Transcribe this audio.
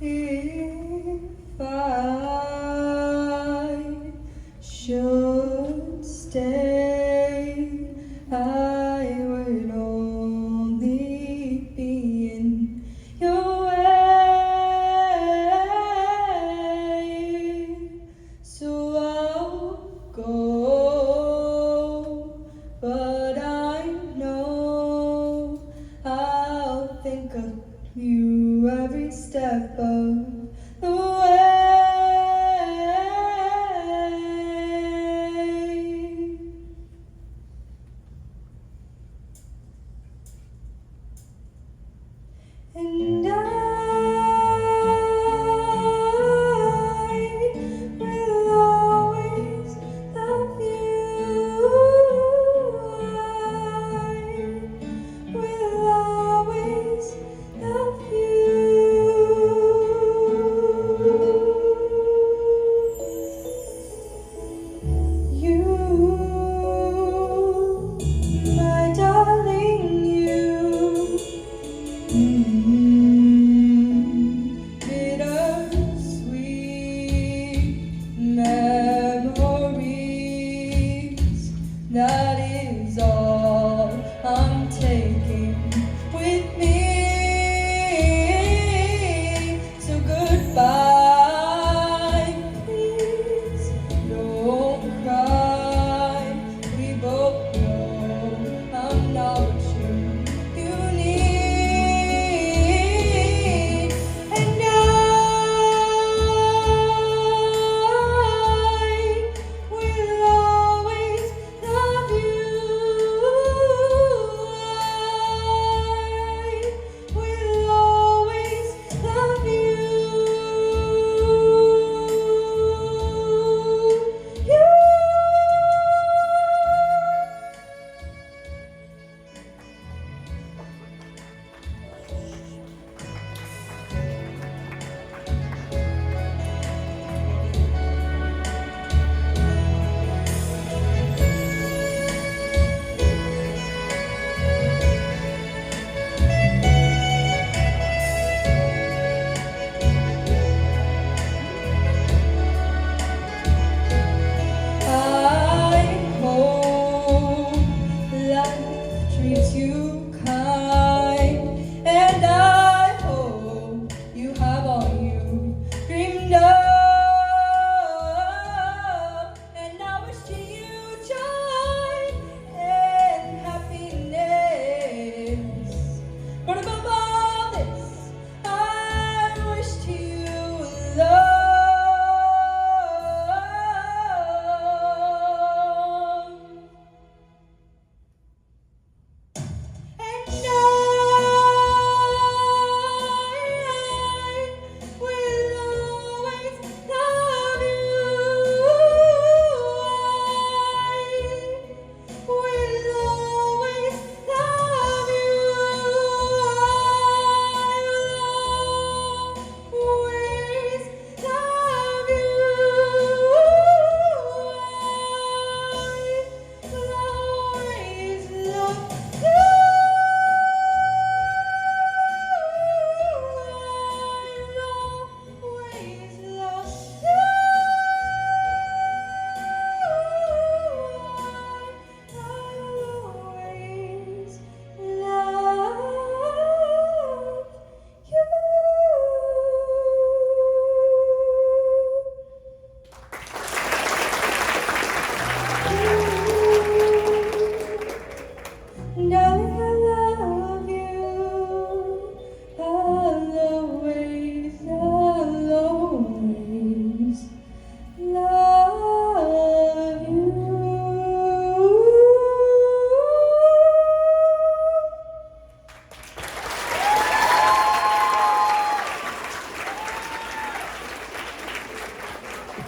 If I should stay, I would only be in your way. So I'll go, but I know I'll think of you every step of the way. And I will always love you. I will always love you, my darling, you. Bittersweet memories, that is all I'm taking with me. So goodbye, please don't cry. We both know I'm not what you need. And I will always love you. I will always love you. I hope life treats you kind.